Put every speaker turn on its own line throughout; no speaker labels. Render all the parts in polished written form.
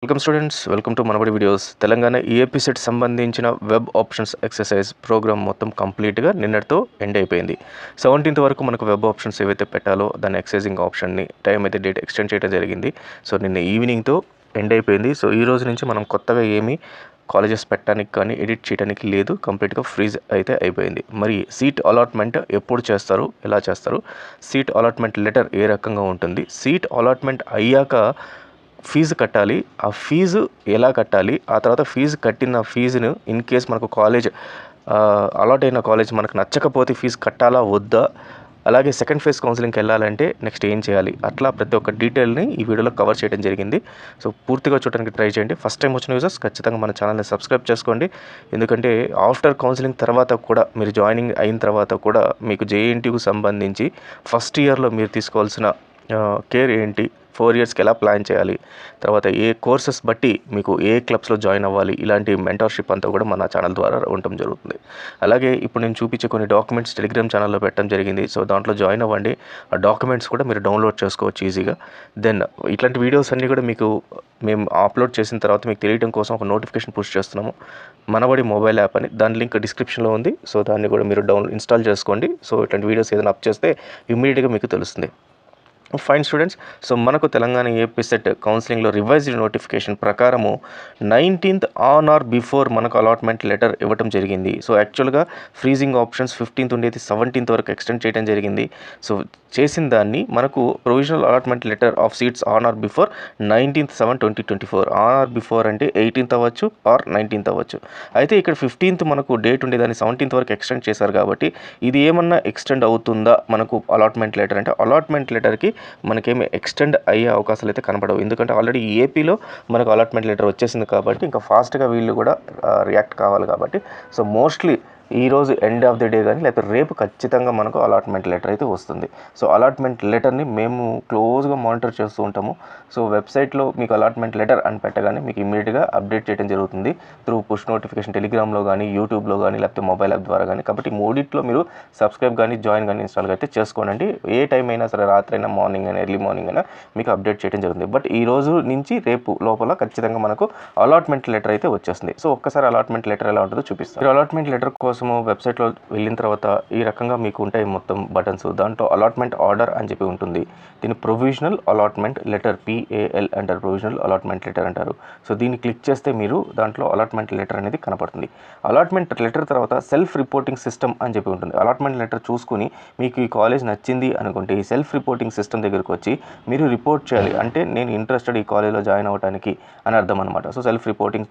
Welcome students, welcome to Manabadi videos. Telangana EAP set సంబంధించిన web options exercise programme మొత్తం కంప్లీట్గా నిన్నటితో ఎండ్ అయిపోయింది. 17th వరకు మనకు వెబ్ ఆప్షన్స్ ఏవైతే పెట్టాలో దాని ఎక్సర్సైజింగ్ ఆప్షన్ని టైం అయితే డేట్ ఎక్స్టెండ్ చేయడం జరిగింది. సో నిన్న ఈవినింగ్తో ఎండ్ అయిపోయింది. సో ఈ రోజు నుంచి మనం కొత్తగా ఏమీ కాలేజెస్ పెట్టడానికి కానీ ఎడిట్ చేయడానికి లేదు, కంప్లీట్గా ఫ్రీజ్ అయితే అయిపోయింది. మరి సీట్ అలాట్మెంట్ ఎప్పుడు చేస్తారు, ఎలా చేస్తారు, సీట్ అలాట్మెంట్ లెటర్ ఏ రకంగా ఉంటుంది, సీట్ అలాట్మెంట్ అయ్యాక ఫీజు కట్టాలి, ఆ ఫీజు ఎలా కట్టాలి, ఆ తర్వాత ఫీజు కట్టిన ఫీజును ఇన్ కేస్ మనకు కాలేజ్ అలాట్ అయిన కాలేజ్ మనకు నచ్చకపోతే ఫీజు కట్టాలా వద్దా, అలాగే సెకండ్ ఫేజ్ కౌన్సిలింగ్కి వెళ్ళాలంటే నెక్స్ట్ ఏం చేయాలి, అట్లా ప్రతి ఒక్క డీటెయిల్ని ఈ వీడియోలో కవర్ చేయడం జరిగింది. సో పూర్తిగా చూడడానికి ట్రై చేయండి. ఫస్ట్ టైం వచ్చిన యూజర్స్ ఖచ్చితంగా మన ఛానల్ని సబ్స్క్రైబ్ చేసుకోండి. ఎందుకంటే ఆఫ్టర్ కౌన్సిలింగ్ తర్వాత కూడా, మీరు జాయినింగ్ అయిన తర్వాత కూడా మీకు జేఎన్టీయూకి సంబంధించి ఫస్ట్ ఇయర్లో మీరు తీసుకోవాల్సిన కేర్ ఏంటి, 4 ఇయర్స్కి ఎలా ప్లాన్ చేయాలి, తర్వాత ఏ కోర్సెస్ బట్టి మీకు ఏ క్లబ్స్లో జాయిన్ అవ్వాలి, ఇలాంటి మెంటర్షిప్ అంతా కూడా మన ఛానల్ ద్వారా ఉండటం జరుగుతుంది. అలాగే ఇప్పుడు నేను చూపించే కొన్ని డాక్యుమెంట్స్ టెలిగ్రామ్ ఛానల్లో పెట్టడం జరిగింది. సో దాంట్లో జాయిన్ అవ్వండి. ఆ డాక్యుమెంట్స్ కూడా మీరు డౌన్లోడ్ చేసుకోవచ్చు ఈజీగా. దెన్ ఇట్లాంటి వీడియోస్ అన్నీ కూడా మీకు మేము అప్లోడ్ చేసిన తర్వాత మీకు తెలియడం కోసం ఒక నోటిఫికేషన్ పుష్ చేస్తున్నాము, మనబడి మొబైల్ యాప్ అని. దాని లింక్ డిస్క్రిప్షన్లో ఉంది. సో దాన్ని కూడా మీరు ఇన్స్టాల్ చేసుకోండి. సో ఇట్లాంటి వీడియోస్ ఏదైనా అప్ చేస్తే ఇమ్మీడియట్గా మీకు తెలుస్తుంది. ఫైన్ స్టూడెంట్స్, సో మనకు తెలంగాణ ఏపీ సెట్ కౌన్సిలింగ్లో రివైజ్డ్ నోటిఫికేషన్ ప్రకారము 19th ఆన్ ఆర్ బిఫోర్ మనకు అలాట్మెంట్ లెటర్ ఇవ్వటం జరిగింది. సో యాక్చువల్గా ఫ్రీజింగ్ ఆప్షన్స్ 15th ఉండేది, 17th వరకు ఎక్స్టెండ్ చేయడం జరిగింది. సో చేసిన దాన్ని మనకు provisional allotment letter of seats on are before 19/7/2024. On are before అంటే 18th అవ్వచ్చు ఆర్ 19th అవ్వచ్చు. అయితే ఇక్కడ 15th మనకు డేట్ ఉండేదాన్ని 17th వరకు ఎక్స్టెండ్ చేశారు కాబట్టి ఇది ఏమన్నా ఎక్స్టెండ్ అవుతుందా మనకు అలాట్మెంట్ లెటర్ అంటే, అలాట్మెంట్ లెటర్కి మనకేమి ఎక్స్టెండ్ అయ్యే అవకాశాలు అయితే కనపడవు. ఎందుకంటే ఆల్రెడీ ఏపీలో మనకు అలాట్మెంట్ లెటర్ వచ్చేసింది కాబట్టి ఇంకా ఫాస్ట్గా వీళ్ళు కూడా రియాక్ట్ కావాలి కాబట్టి, సో మోస్ట్లీ ఈరోజు ఎండ్ ఆఫ్ ది డే కానీ లేకపోతే రేపు ఖచ్చితంగా మనకు అలాట్మెంట్ లెటర్ అయితే వస్తుంది. సో అలాట్మెంట్ లెటర్ని మేము క్లోజ్గా మానిటర్ చేస్తూ ఉంటాము. సో వెబ్సైట్లో మీకు అలాట్మెంట్ లెటర్ అని పెట్టగానే మీకు ఇమీడియట్గా అప్డేట్ చేయడం జరుగుతుంది త్రూ పుష్ నోటిఫికేషన్, టెలిగ్రామ్లో కానీ, యూట్యూబ్లో కానీ, లేకపోతే మొబైల్ యాప్ ద్వారా కానీ. కాబట్టి మూడిట్లో మీరు సబ్స్క్రైబ్ కానీ, జాయిన్ కానీ, ఇన్స్టాల్ అయితే చేసుకోండి. ఏ టైం అయినా సరే, రాత్రి అయినా, మార్నింగ్ అయినా, ఎర్లీ మార్నింగ్ అయినా మీకు అప్డేట్ చేయడం జరుగుతుంది. బట్ ఈ రోజు నుంచి రేపు లోపల ఖచ్చితంగా మనకు అలాట్మెంట్ లెటర్ అయితే వచ్చేస్తుంది. సో ఒక్కసారి అలాట్మెంట్ లెటర్ ఎలా ఉంటుందో చూపిస్తాను. మీరు అలాట్మెంట్ లెటర్ కోసము వెబ్సైట్లో వెళ్ళిన తర్వాత ఈ రకంగా మీకు ఉంటాయి మొత్తం బటన్స్. దాంట్లో అలాట్మెంట్ ఆర్డర్ అని చెప్పి ఉంటుంది. దీన్ని ప్రొవిజనల్ అలాట్మెంట్ లెటర్, PAL అంటారు, ప్రొవిజనల్ అలాట్మెంట్ లెటర్ అంటారు. సో దీన్ని క్లిక్ చేస్తే మీరు దాంట్లో అలాట్మెంట్ లెటర్ అనేది కనపడుతుంది. అలాట్మెంట్ లెటర్ తర్వాత సెల్ఫ్ రిపోర్టింగ్ సిస్టమ్ అని చెప్పి ఉంటుంది. అలాట్మెంట్ లెటర్ చూసుకుని మీకు ఈ కాలేజ్ నచ్చింది అనుకుంటే ఈ సెల్ఫ్ రిపోర్టింగ్ సిస్టమ్ దగ్గరికి వచ్చి మీరు రిపోర్ట్ చేయాలి. అంటే నేను ఇంట్రెస్టెడ్ ఈ కాలేజ్లో జాయిన్ అవ్వడానికి అని అర్థం అనమాట. సో సెల్ఫ్ రిపోర్టింగ్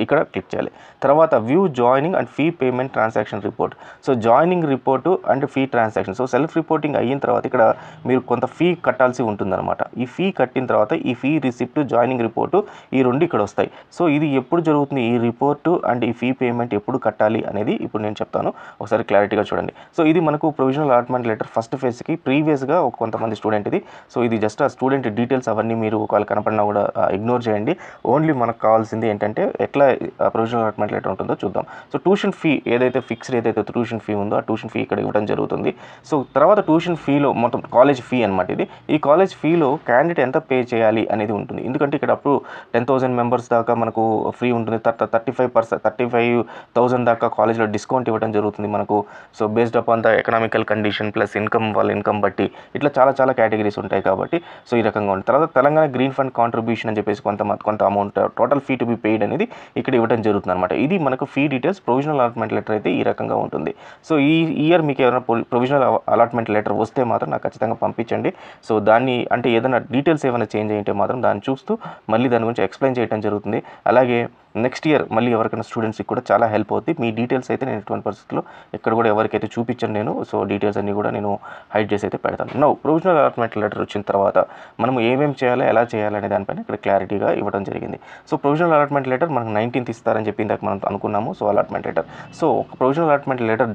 ఇక్కడ క్లిక్ చేయాలి. తర్వాత view joining and fee payment transaction report. So joining report and fee transaction. So self reporting అయిన తర్వాత ఇక్కడ మీరు కొంత ఫీ కట్టాల్సి ఉంటుందన్నమాట. ఈ ఫీ కట్టిన తర్వాత ఈ ఫీ రిసిప్ట్, జాయినింగ్ రిపోర్టు, ఈ రెండు ఇక్కడ వస్తాయి. సో ఇది ఎప్పుడు జరుగుతుంది, ఈ రిపోర్టు అండ్ ఈ ఫీ పేమెంట్ ఎప్పుడు కట్టాలి అనేది ఇప్పుడు నేను చెప్తాను, ఒకసారి క్లారిటీగా చూడండి. సో ఇది మనకు ప్రొవిజనల్ అలాట్మెంట్ లెటర్ ఫస్ట్ ఫేజ్కి ప్రీవియస్గా కొంతమంది స్టూడెంట్ ఇది. సో ఇది జస్ట్ ఆ స్టూడెంట్ డీటెయిల్స్ అవన్నీ మీరు ఒకవేళ కనపడినా కూడా ఇగ్నోర్ చేయండి. ఓన్లీ మనకు కావాల్సింది ఏంటంటే ఎట్లా ప్రొవిజనల్ అలాట్మెంట్ లెటర్ ఉంటుందో చూద్దాం. సో ట్యూషన్ ఫీ ఏదైతే ఫిక్స్డ్ ఏదైతే ట్యూషన్ ఫీ ఉందో ఆ ట్యూషన్ ఫీ ఇక్కడ ఇవ్వడం జరుగుతుంది. సో తర్వాత ట్యూషన్ ఫీలో మొత్తం కాలేజ్ ఫీ అనమాట ఇది. ఈ కాలేజ్ ఫీలో క్యాండిడేట్ ఎంత పే చేయాలి అనేది ఉంటుంది. ఎందుకంటే ఇక్కడ అప్పుడు 10,000 మెంబర్స్ దాకా మనకు ఫ్రీ ఉంటుంది. 35,000 దాకా కాలేజ్లో డిస్కౌంట్ ఇవ్వడం జరుగుతుంది మనకు. So based upon the economical condition plus income, వాళ్ళ ఇన్కమ్ బట్టి ఇట్లా చాలా కేటగిరీస్ ఉంటాయి కాబట్టి సో ఈ రకంగా ఉంటుంది. తర్వాత తెలంగాణ గ్రీన్ ఫండ్ కాంట్రిబ్యూషన్ అని చెప్పేసి కొంత amount total fee to be paid అనేది ఇక్కడ ఇవ్వడం జరుగుతుంది అనమాట. ఇది మనకు fee details. Provisional allotment letter అయితే ఈ రకంగా ఉంటుంది. సో ఈ ఇయర్ మీకు ఏమైనా ప్రొవిజనల్ అలాట్మెంట్ లెటర్ వస్తే మాత్రం నాకు ఖచ్చితంగా పంపించండి. సో దాన్ని అంటే ఏదైనా డీటెయిల్స్ ఏమైనా చేంజ్ అయ్యింటే మాత్రం దాన్ని చూస్తూ మళ్ళీ దాని గురించి ఎక్స్ప్లెయిన్ చేయడం జరుగుతుంది. అలాగే నెక్స్ట్ ఇయర్ మళ్ళీ ఎవరికైనా స్టూడెంట్స్కి కూడా చాలా హెల్ప్ అవుతుంది. మీ డీటెయిల్స్ అయితే నేను ఎటువంటి పరిస్థితుల్లో ఎక్కడ కూడా ఎవరికైతే చూపించాను నేను. సో డీటెయిల్స్ అన్నీ కూడా నేను హైడ్ చేసి అయితే పెడతాను. నౌ ప్రొవిజనల్ అలాట్మెంట్ లెటర్ వచ్చిన తర్వాత మనం ఏమేమి చేయాలి, ఎలా చేయాలి అనే దానిపైన ఇక్కడ క్లారిటీగా ఇవ్వడం జరిగింది. సో ప్రొవిజనల్ అలాట్మెంట్ లెటర్ మనకు 19th ఇస్తారని చెప్పి ఇందాక మనం అనుకున్నాము. సో అలాట్మెంట్ లెటర్, సో ఒక provisional allotment letter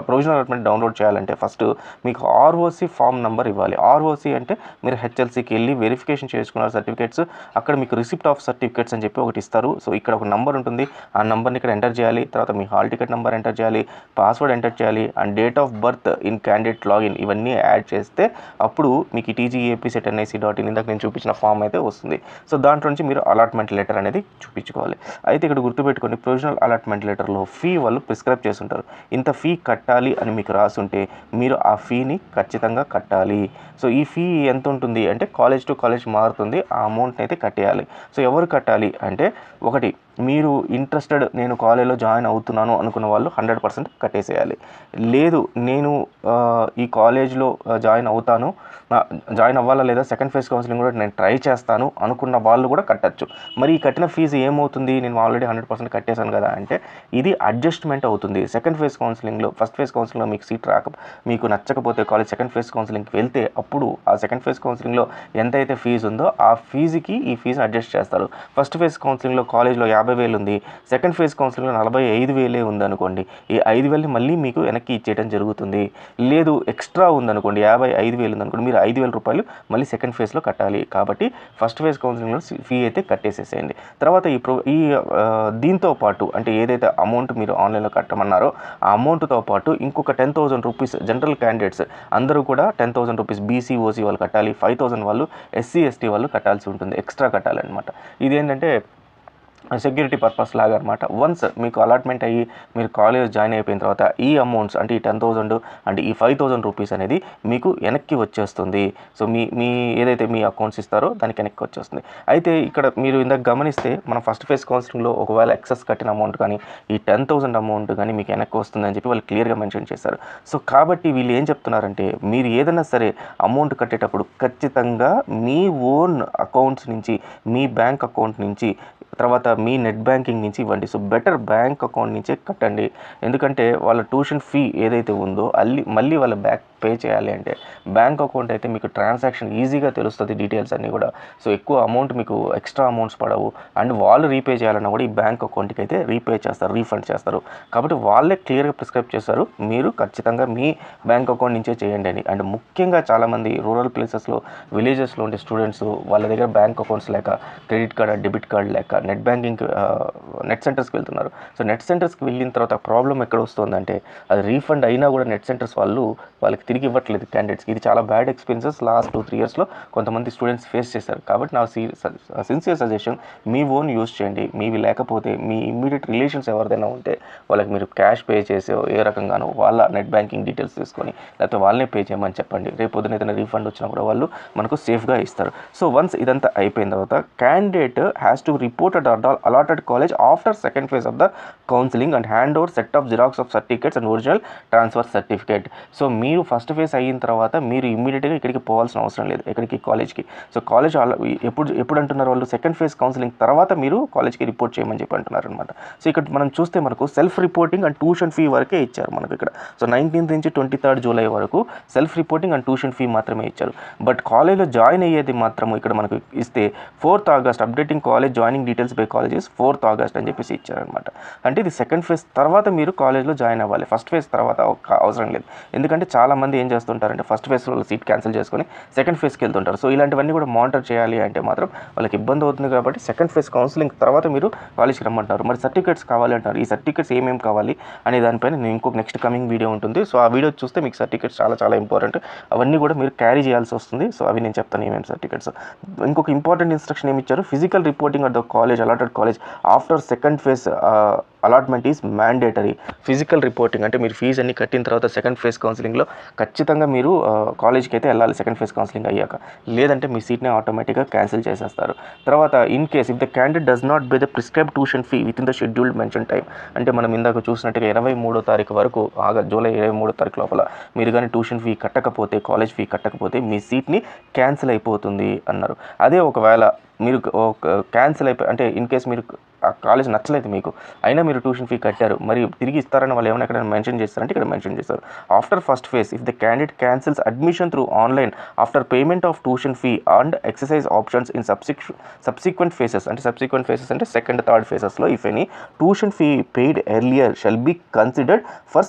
provisional allotment download చేయాలంటే ఫస్ట్ మీకు ఆర్ఓసి ఫామ్ నెంబర్ ఇవ్వాలి. ఆర్ఓసి అంటే మీరు హెచ్ఎల్సీకి వెళ్ళి వెరిఫికేషన్ చేసుకున్న సర్టిఫికేట్స్, అక్కడ మీకు రిసిప్ట్ ఆఫ్ సర్టిఫికేట్స్ అని చెప్పి ఒకటి ఇస్తారు. సో ఇక్కడ ఒక నెంబర్ ఉంటుంది, ఆ నెంబర్ని ఇక్కడ ఎంటర్ చేయాలి. తర్వాత మీ హాల్ టికెట్ నెంబర్ ఎంటర్ చేయాలి, పాస్వర్డ్ ఎంటర్ చేయాలి, and date of birth in candidate login ఇవన్నీ యాడ్ చేస్తే అప్పుడు మీకు TGEAPSET.NIC.in ఇందాక నేను చూపించిన ఫామ్ అయితే వస్తుంది. సో దాంట్లో నుంచి మీరు అలాట్మెంట్ లెటర్ అనేది చూపించుకోవాలి. అయితే ఇక్కడ గుర్తుపెట్టుకోండి, ప్రొవిజనల్ అలాట్మెంట్ లెటర్లో ఫీ వాళ్ళు ప్రిస్క్రైబ్ చేస్తుంటారు. ఇంత ఫీ కట్టాలి అని మీకు రాసుంటే మీరు ఆ ఫీని ఖచ్చితంగా కట్టాలి. సో ఈ ఫీ ఎంత ఉంటుంది అంటే కాలేజ్ టు కాలేజ్ మారుతుంది, ఆ అమౌంట్ని అయితే కట్టేయాలి. సో ఎవరు కట్టాలి అంటే, ఒకటి మీరు ఇంట్రెస్టెడ్ నేను కాలేజ్లో జాయిన్ అవుతున్నాను అనుకున్న వాళ్ళు 100% కట్టేసేయాలి. లేదు నేను ఈ కాలేజ్లో జాయిన్ అవ్వాలా లేదా సెకండ్ ఫేజ్ కౌన్సిలింగ్ కూడా నేను ట్రై చేస్తాను అనుకున్న వాళ్ళు కూడా కట్టచ్చు. మరి ఈ కట్టిన ఫీజు ఏమవుతుంది, నేను ఆల్రెడీ 100% కట్టేశాను కదా అంటే ఇది అడ్జస్ట్మెంట్ అవుతుంది. సెకండ్ ఫేజ్ కౌన్సిలింగ్లో ఫస్ట్ ఫేజ్ కౌన్సిలింగ్లో మీకు సీట్ మీకు నచ్చకపోతే కాలేజ్ సెకండ్ ఫేజ్ కౌన్సిలింగ్కి వెళ్తే అప్పుడు ఆ సెకండ్ ఫేజ్ కౌన్సిలింగ్లో ఎంతైతే ఫీజు ఉందో ఆ ఫీజుకి ఈ ఫీజుని అడ్జస్ట్ చేస్తారు. ఫస్ట్ ఫేజ్ కౌన్సిలింగ్లో కాలేజ్లో 50,000 ఉంది, సెకండ్ ఫేజ్ కౌన్సిలింగ్లో 45,000 ఉందనుకోండి, ఈ 5,000ని మళ్ళీ మీకు వెనక్కి ఇచ్చేయడం జరుగుతుంది. లేదు ఎక్స్ట్రా ఉందనుకోండి, 55,000 ఉందనుకోండి, మీరు 5,000 రూపాయలు మళ్ళీ సెకండ్ ఫేజ్లో కట్టాలి. కాబట్టి ఫస్ట్ ఫేజ్ కౌన్సిలింగ్లో ఫీ అయితే కట్టేసేసేయండి. తర్వాత దీంతో పాటు అంటే ఏదైతే అమౌంట్ మీరు ఆన్లైన్లో కట్టమన్నారో ఆ అమౌంట్తో పాటు ఇంకొక 10,000 రూపీస్ జనరల్ క్యాండిడేట్స్ అందరూ కూడా 10,000 రూపీస్ బీసీ ఓసీ వాళ్ళు కట్టాలి, 5,000 వాళ్ళు SC ST వాళ్ళు కట్టాల్సి ఉంటుంది, ఎక్స్ట్రా కట్టాలన్నమాట. ఇదేంటంటే సెక్యూరిటీ పర్పస్ లాగా అనమాట. వన్స్ మీకు అలాట్మెంట్ అయ్యి మీరు కాలేజ్ జాయిన్ అయిపోయిన తర్వాత ఈ అమౌంట్స్ అంటే ఈ 10,000 అండ్ ఈ 5,000 రూపీస్ అనేది మీకు వెనక్కి వచ్చేస్తుంది. సో మీ ఏదైతే మీ అకౌంట్స్ ఇస్తారో దానికి వెనక్కి వచ్చేస్తుంది. అయితే ఇక్కడ మీరు ఇందాక గమనిస్తే మనం ఫస్ట్ ఫేజ్ కౌన్సిలింగ్లో ఒకవేళ ఎక్సెస్ కట్టిన అమౌంట్ కానీ ఈ 10,000 అమౌంట్ కానీ మీకు వెనక్కి వస్తుందని చెప్పి వాళ్ళు క్లియర్గా మెన్షన్ చేశారు. సో కాబట్టి వీళ్ళు ఏం చెప్తున్నారంటే, మీరు ఏదైనా సరే అమౌంట్ కట్టేటప్పుడు ఖచ్చితంగా మీ ఓన్ అకౌంట్స్ నుంచి, మీ బ్యాంక్ అకౌంట్ నుంచి, తర్వాత మీ నెట్ బ్యాంకింగ్ నుంచి ఇవ్వండి. సో బెటర్ బ్యాంక్ అకౌంట్ నుంచే కట్టండి. ఎందుకంటే వాళ్ళ ట్యూషన్ ఫీ ఏదైతే ఉందో మళ్ళీ వాళ్ళ బ్యాక్ పే చేయాలి అంటే బ్యాంక్ అకౌంట్ అయితే మీకు ట్రాన్సాక్షన్ ఈజీగా తెలుస్తుంది, డీటెయిల్స్ అన్నీ కూడా. సో ఎక్కువ అమౌంట్ మీకు ఎక్స్ట్రా అమౌంట్స్ పడవు. అండ్ వాళ్ళు రీపే చేయాలన్నా కూడా ఈ బ్యాంక్ అకౌంట్కి అయితే రీపే చేస్తారు, రీఫండ్ చేస్తారు. కాబట్టి వాళ్ళే క్లియర్గా ప్రిస్క్రైబ్ చేస్తారు, మీరు ఖచ్చితంగా మీ బ్యాంక్ అకౌంట్ నుంచే చేయండి అని. అండ్ ముఖ్యంగా చాలామంది రూరల్ ప్లేసెస్లో, విలేజెస్లో ఉండే స్టూడెంట్స్ వాళ్ళ దగ్గర బ్యాంక్ అకౌంట్స్ లేక, క్రెడిట్ కార్డ్, డెబిట్ కార్డ్ లేక నెట్ బ్యాంకింగ్ నెట్ సెంటర్స్కి వెళ్తున్నారు. సో నెట్ సెంటర్స్కి వెళ్ళిన తర్వాత ప్రాబ్లం ఎక్కడ వస్తుందంటే, అది రీఫండ్ అయినా కూడా నెట్ సెంటర్స్ వాళ్ళకి తిరిగి ఇవ్వట్లేదు క్యాండిడేట్స్కి. ఇది చాలా బ్యాడ్ ఎక్స్పీరియన్సెస్ లాస్ట్ 2-3 ఇయర్స్లో కొంతమంది స్టూడెంట్స్ ఫేస్ చేశారు. కాబట్టి నా సిన్సియర్ సజెషన్, మీ ఓన్ యూస్ చేయండి. మీవి లేకపోతే మీ ఇమ్మీడియట్ రిలేషన్స్ ఎవరిదైనా ఉంటే వాళ్ళకి మీరు క్యాష్ పే చేసే ఏ రకంగానో వాళ్ళ నెట్ బ్యాంకింగ్ డీటెయిల్స్ తీసుకొని లేకపోతే వాళ్ళనే పే చేయమని చెప్పండి. రేపు పొద్దున ఏదైనా రీఫండ్ వచ్చినా కూడా వాళ్ళు మనకు సేఫ్గా ఇస్తారు. సో వన్స్ ఇదంతా అయిపోయిన తర్వాత candidate has to report at allotted college after second phase of the counselling and hand over set of xerox of certificates and original transfer certificate. So మీరు ఫస్ట్ ఫేజ్ అయిన తర్వాత మీరు ఇమ్మీడియట్గా ఇక్కడికి పోవాల్సిన అవసరం లేదు, ఎక్కడికి కాలేజ్కి. సో కాలేజ్ ఎప్పుడు అంటున్నారు వాళ్ళు, సెకండ్ ఫేజ్ కౌన్సిలింగ్ తర్వాత మీరు కాలేజ్కి రిపోర్ట్ చేయమని చెప్పి అంటున్నారు అనమాట. సో ఇక్కడ మనం చూస్తే మనకు self reporting and tuition fee వరకే ఇచ్చారు మనకు ఇక్కడ. సో 19th నుంచి 23rd జూలై వరకు self reporting and tuition fee మాత్రమే ఇచ్చారు. బట్ కాలేజ్లో జాయిన్ అయ్యేది మాత్రము ఇక్కడ మనకు ఇస్తే 4th August updating college joining details by colleges 4th August అని చెప్పేసి ఇచ్చారనమాట. అంటే ఇది సెకండ్ ఫేజ్ తర్వాత మీరు కాలేజ్లో జాయిన్ అవ్వాలి, ఫస్ట్ ఫేజ్ తర్వాత అవసరం లేదు. ఎందుకంటే చాలామంది ఏం చేస్తుంటారంటే ఫస్ట్ ఫేజ్లో సీట్ క్యాన్సిల్ చేసుకొని సెకండ్ ఫేజ్కి వెళ్తుంటారు. సో ఇలాంటివన్నీ కూడా మానిటర్ చేయాలి అంటే మాత్రం వాళ్ళకి ఇబ్బంది అవుతుంది. కాబట్టి సెకండ్ ఫేజ్ కౌన్సిలింగ్ తర్వాత మీరు కాలేజ్కి రమ్మంటారు. మరి సర్టిఫికేట్స్ కావాలి అంటారు. ఈ సర్టిఫికేట్స్ ఏమేమి కావాలి అనే దానిపైన నేను ఇంకొక నెక్స్ట్ కమింగ్ వీడియో ఉంటుంది. సో ఆ వీడియో చూస్తే మీకు సర్టిఫికేట్స్ చాలా ఇంపార్టెంట్, అవన్నీ కూడా మీరు క్యారీ చేయాల్సి వస్తుంది. సో అవి నేను చెప్తాను ఏమేమి సర్టిఫికేట్స్. ఇంకొక ఇంపార్టెంట్ ఇన్స్ట్రక్షన్ ఏమి ఇచ్చారు, physical reporting at the college, allotted college after second phase allotment is mandatory. Physical reporting అంటే మీరు ఫీజు అన్ని కట్టిన తర్వాత సెకండ్ ఫేజ్ కౌన్సిలింగ్లో ఖచ్చితంగా మీరు కాలేజ్కి అయితే వెళ్ళాలి సెకండ్ ఫేజ్ కౌన్సిలింగ్ అయ్యాక, లేదంటే మీ సీట్ని ఆటోమేటిక్గా క్యాన్సిల్ చేసేస్తారు. తర్వాత in case if the candidate does not pay the prescribe tuition fee with in the scheduled mention time, అంటే మనం ఇందాక చూసినట్టుగా 23వ తారీఖు వరకు జూలై 23వ తారీఖు లోపల మీరు కానీ ట్యూషన్ ఫీ కట్టకపోతే, కాలేజ్ ఫీ కట్టకపోతే మీ సీట్ని క్యాన్సిల్ అయిపోతుంది అన్నారు. అదే ఒకవేళ మీరు క్యాన్సిల్ అయిపోయి అంటే ఇన్ కేస్ మీరు ఆ కాలేజ్ నచ్చలేదు మీకు, అయినా మీరు ట్యూషన్ ఫీ కట్టారు, మరి తిరిగి ఇస్తారని వాళ్ళు ఏమైనా ఎక్కడ మెన్షన్ చేస్తారంటే ఇక్కడ మెన్షన్ చేస్తారు. After first phase if the candidate cancels admission through online after payment of tuition fee and exercise options in subsequent phases అంటే సెకండ్ థర్డ్ ఫేసెస్లో if any tuition fee paid earlier shall be considered for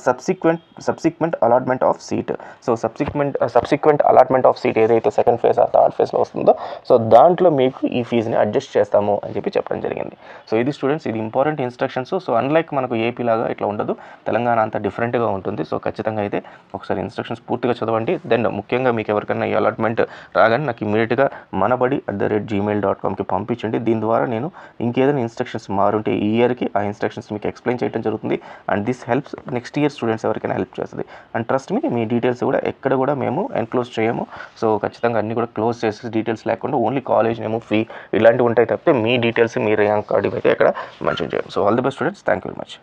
subsequent allotment of seat. So subsequent allotment of seat ఏదైతే second phase ఆ third ఫేజ్లో వస్తుందో so దాంట్లో మీకు ఈ ఫీజుని అడ్జస్ట్ చేస్తాము అని చెప్పడం జరిగింది. సో ఇది స్టూడెంట్స్, ఇది ఇంపార్టెంట్ ఇన్స్ట్రక్షన్స్. సో అన్లైక్ మనకు ఏపీ లాగా ఇట్లా ఉండదు, తెలంగాణ అంతా డిఫరెంట్గా ఉంటుంది. సో ఖచ్చితంగా అయితే ఒకసారి ఇన్స్ట్రక్షన్స్ పూర్తిగా చదవండి. దెన్ ముఖ్యంగా మీకు ఎవరికైనా ఈ అలాట్మెంట్ రాగానే నాకు ఇమీడియట్గా manabadi@gmail.comకి పంపించండి. దీని ద్వారా నేను ఇంకేదైనా ఇన్స్ట్రక్షన్స్ మారుంటే ఈ ఇయర్కి ఆ ఇన్స్ట్రక్షన్స్ మీకు ఎక్స్ప్లెయిన్ చేయడం జరుగుతుంది. And this helps next year students ఎవరికైనా హెల్ప్ చేస్తుంది. అండ్ ట్రస్ట్ మీ డీటెయిల్స్ కూడా ఎక్కడ కూడా మేము ఎన్క్లోజ్ చేయము. సో ఖచ్చితంగా అన్నీ కూడా క్లోజ్ చేసి డీటెయిల్స్ లేకుండా ఓన్లీ కాలేజ్ నేమ్, ఫీ ఇలాంటివి ఉంటాయి తప్పితే మీ డీటెయిల్స్, మీ ర్యాంక్ కార్డు అయితే ఎక్కడ మెన్షన్ చేయము. So all the best students, thank you very much.